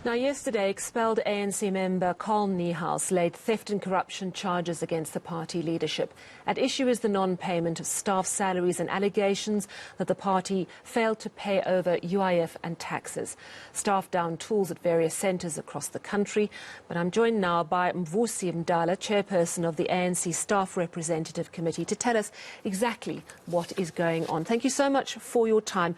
Now, yesterday, expelled ANC member Carl Niehaus laid theft and corruption charges against the party leadership. At issue is the non-payment of staff salaries and allegations that the party failed to pay over UIF and taxes. Staff downed tools at various centres across the country. But I'm joined now by Mvusi Mdala, chairperson of the ANC Staff Representative Committee, to tell us exactly what is going on. Thank you so much for your time.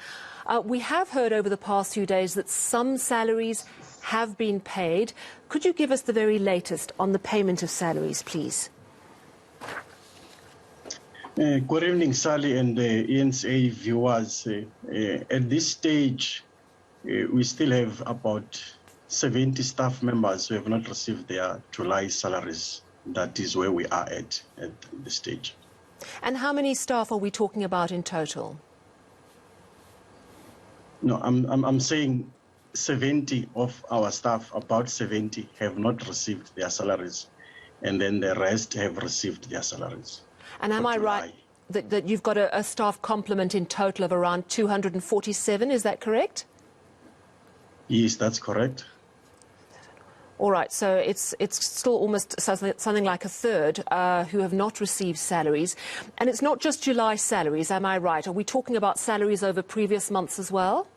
We have heard over the past few days that some salaries have been paid. Could you give us the very latest on the payment of salaries, please? Good evening, Sally and eNCA viewers. At this stage, we still have about 70 staff members who have not received their July salaries. That is where we are at this stage. And how many staff are we talking about in total? No, I'm saying 70 of our staff, about 70, have not received their salaries, and then the rest have received their salaries. And am I right that you've got a staff complement in total of around 247, is that correct? Yes, that's correct. All right, so it's still almost something like a third who have not received salaries. And it's not just July salaries, am I right? Are we talking about salaries over previous months as well?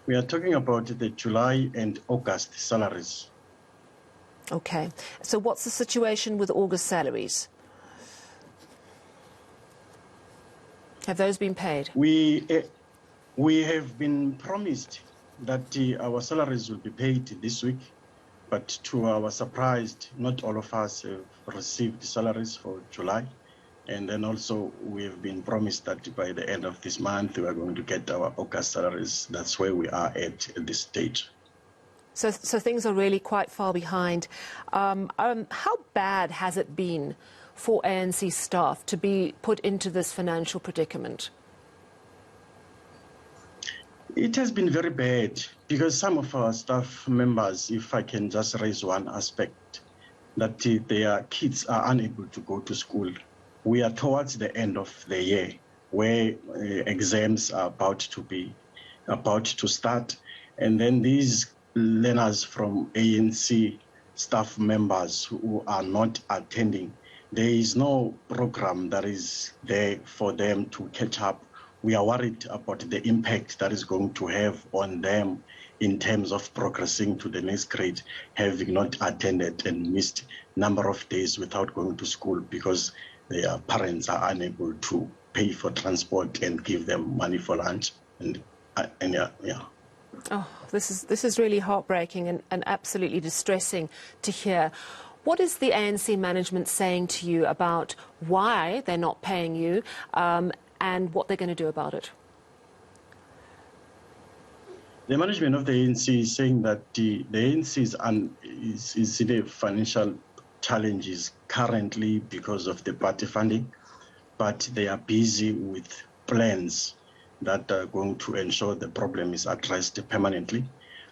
We are talking about the July and August salaries. Okay. So what's the situation with August salaries? Have those been paid? We have been promised that our salaries will be paid this week, but to our surprise, not all of us have received salaries for July. And then also we have been promised that by the end of this month, we are going to get our August salaries. That's where we are at this stage. So things are really quite far behind. How bad has it been for ANC staff to be put into this financial predicament? It has been very bad because some of our staff members, if I can just raise one aspect, that their kids are unable to go to school. We are towards the end of the year where exams are about to start. And then these learners from ANC staff members who are not attending, there is no program that is there for them to catch up. We are worried about the impact that is going to have on them in terms of progressing to the next grade, having not attended and missed number of days without going to school because their parents are unable to pay for transport and give them money for lunch. And yeah. Oh, this is really heartbreaking and absolutely distressing to hear. What is the ANC management saying to you about why they're not paying you and what they're going to do about it? The management of the ANC is saying that the ANC is in a financial challenges currently because of the party funding, but they are busy with plans that are going to ensure the problem is addressed permanently.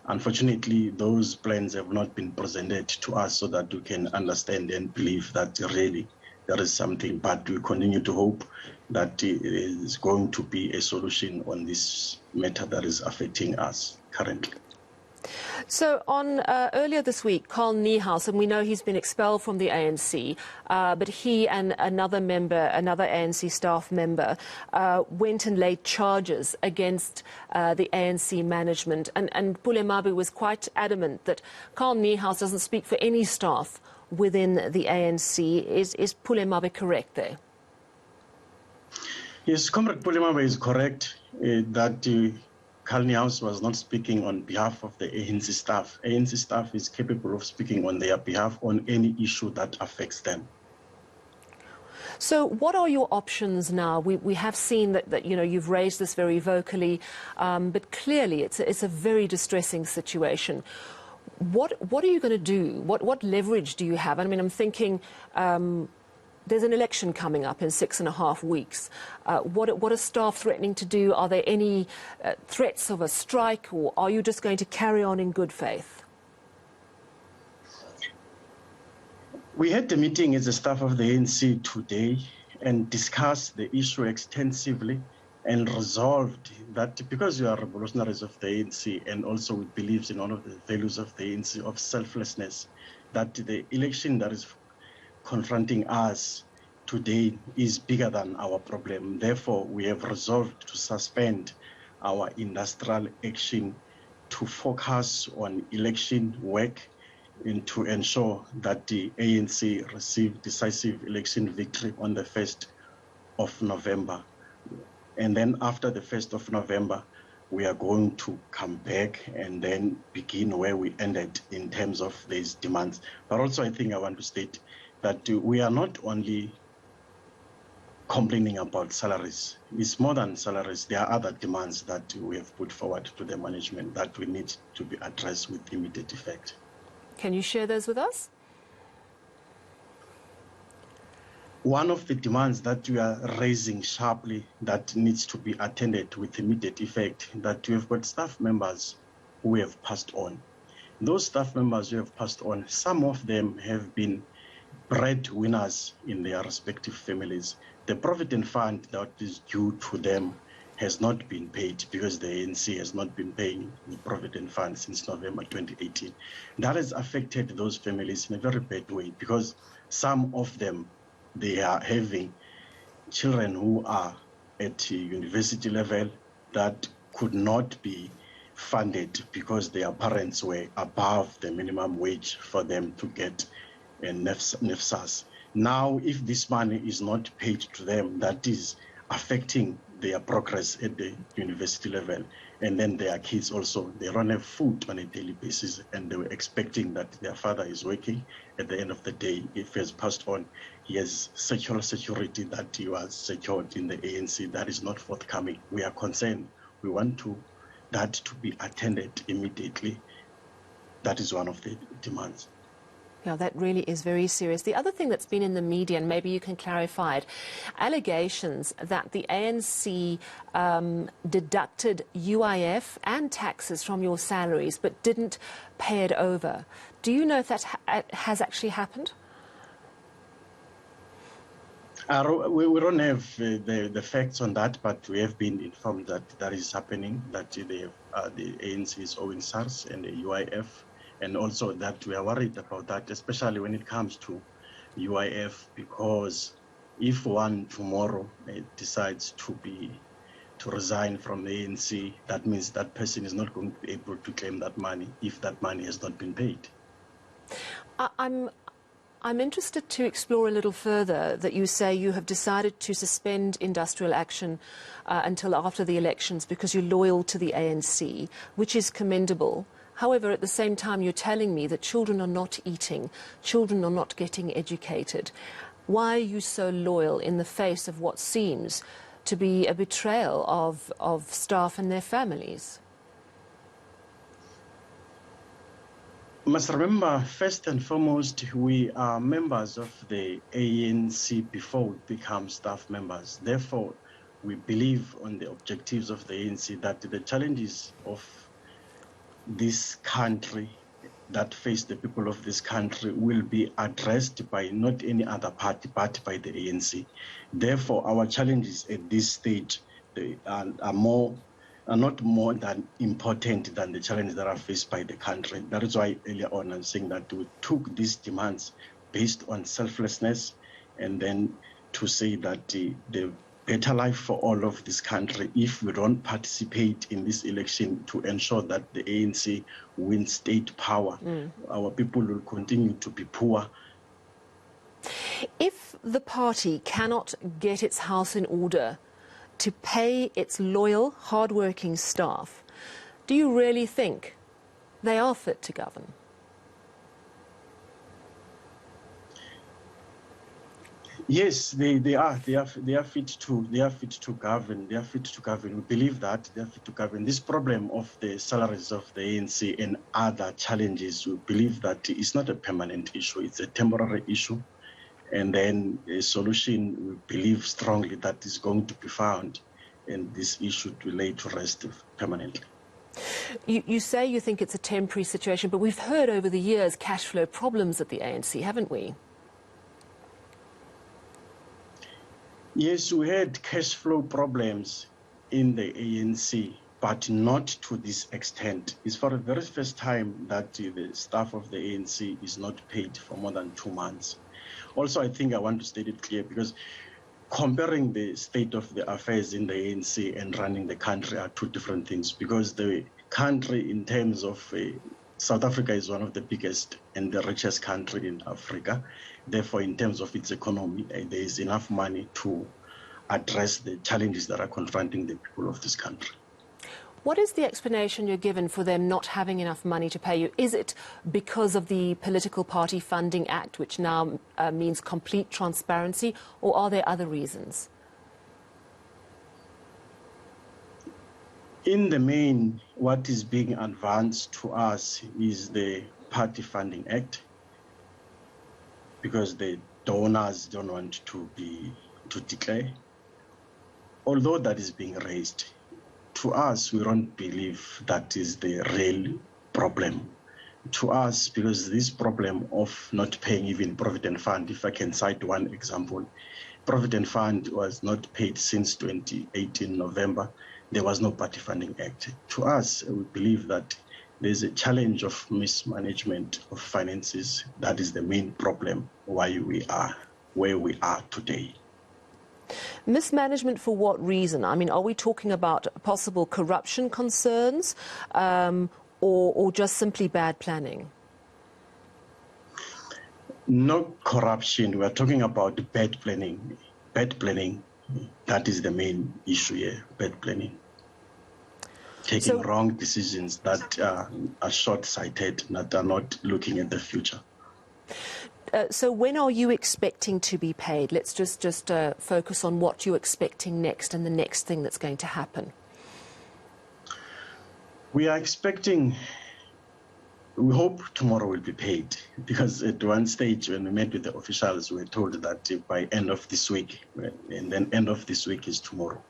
Unfortunately, those plans have not been presented to us so that we can understand and believe that really there is something, but we continue to hope that there is going to be a solution on this matter that is affecting us currently. So on earlier this week, Carl Niehaus, and we know he's been expelled from the ANC, but he and another ANC staff member, went and laid charges against the ANC management. And Pulemabe was quite adamant that Carl Niehaus doesn't speak for any staff within the ANC. Is Pulemabe correct there? Yes, Comrade Pulemabe is correct that Carl Niehaus was not speaking on behalf of the ANC staff. ANC staff is capable of speaking on their behalf on any issue that affects them. So what are your options now? We have seen that you know, you've raised this very vocally, but clearly it's a very distressing situation. What are you going to do? What leverage do you have? I mean, I'm thinking there's an election coming up in 6.5 weeks. What are staff threatening to do? Are there any threats of a strike, or are you just going to carry on in good faith? We had the meeting as a staff of the ANC today and discussed the issue extensively. and resolved that because we are revolutionaries of the ANC and also we believe in one of the values of the ANC of selflessness, that the election that is confronting us today is bigger than our problem. Therefore, we have resolved to suspend our industrial action to focus on election work and to ensure that the ANC receive decisive election victory on the 1st of November. And then after the 1st of November, we are going to come back and then begin where we ended in terms of these demands. But also I think I want to state that we are not only complaining about salaries. It's more than salaries. There are other demands that we have put forward to the management that we need to be addressed with immediate effect. Can you share those with us? One of the demands that we are raising sharply that needs to be attended with immediate effect, that we have got staff members who have passed on. Those staff members who have passed on, some of them have been breadwinners in their respective families. The provident fund that is due to them has not been paid because the ANC has not been paying the provident fund since November 2018. That has affected those families in a very bad way because some of them, they are having children who are at university level that could not be funded because their parents were above the minimum wage for them to get a NEFSAS. Now, if this money is not paid to them, that is affecting their progress at the university level. And then their kids also, they don't have food on a daily basis, and they were expecting that their father is working. At the end of the day, if he has passed on, he has sexual security that he was secured in the ANC. That is not forthcoming. We are concerned. We want that to be attended immediately. That is one of the demands. Yeah, that really is very serious. The other thing that's been in the media, and maybe you can clarify it, allegations that the ANC deducted UIF and taxes from your salaries but didn't pay it over. Do you know if that has actually happened? We don't have the facts on that, but we have been informed that that is happening, that the ANC is owing SARS and the UIF. And also that we are worried about that, especially when it comes to UIF, because if one tomorrow decides to resign from the ANC, that means that person is not going to be able to claim that money if that money has not been paid. I'm interested to explore a little further that you say you have decided to suspend industrial action until after the elections because you're loyal to the ANC, which is commendable. However, at the same time, you're telling me that children are not eating, children are not getting educated. Why are you so loyal in the face of what seems to be a betrayal of staff and their families? You must remember, first and foremost, we are members of the ANC before we become staff members. Therefore, we believe on the objectives of the ANC, that the challenges of this country that face the people of this country will be addressed by not any other party but by the ANC. Therefore, our challenges at this stage are not more than important than the challenges that are faced by the country. That is why earlier on I'm saying that we took these demands based on selflessness, and then to say that the better life for all of this country, if we don't participate in this election to ensure that the ANC wins state power, our people will continue to be poor. If the party cannot get its house in order to pay its loyal, hard-working staff, do you really think they are fit to govern? Yes, they are fit to govern. They are fit to govern. We believe that they are fit to govern. This problem of the salaries of the ANC and other challenges, we believe that it's not a permanent issue. It's a temporary issue, and then a solution we believe strongly that is going to be found, and this issue to lay to rest permanently. You say you think it's a temporary situation, but we've heard over the years cash flow problems at the ANC, haven't we? Yes, we had cash flow problems in the ANC, but not to this extent. It's for the very first time that the staff of the ANC is not paid for more than 2 months. Also, I think I want to state it clear, because comparing the state of the affairs in the ANC and running the country are two different things, because the country in terms of South Africa is one of the biggest and the richest country in Africa. Therefore, in terms of its economy, there is enough money to address the challenges that are confronting the people of this country. What is the explanation you're given for them not having enough money to pay you? Is it because of the Political Party Funding Act, which now means complete transparency, or are there other reasons? In the main, what is being advanced to us is the Party Funding Act, because the donors don't want to declare. Although that is being raised, to us, we don't believe that is the real problem. To us, because this problem of not paying even Provident Fund, if I can cite one example, Provident Fund was not paid since 2018 November. There was no Party Funding Act. To us, we believe that there's a challenge of mismanagement of finances. That is the main problem why we are where we are today. Mismanagement for what reason? I mean, are we talking about possible corruption concerns or just simply bad planning? No corruption. We are talking about bad planning. Bad planning, that is the main issue here, bad planning. Taking wrong decisions that are short-sighted, that are not looking at the future. So when are you expecting to be paid? Let's just focus on what you're expecting next and the next thing that's going to happen. We are expecting, we hope tomorrow will be paid, because at one stage when we met with the officials, we were told that by end of this week, and then end of this week is tomorrow,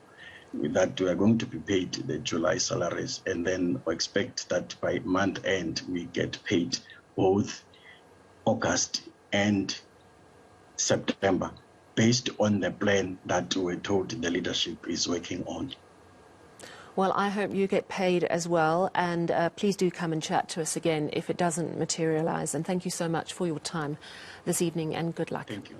that we are going to be paid the July salaries, and then we expect that by month end we get paid both August and September, based on the plan that we're told the leadership is working on. Well, I hope you get paid as well, and please do come and chat to us again if it doesn't materialise. And thank you so much for your time this evening, and good luck. Thank you.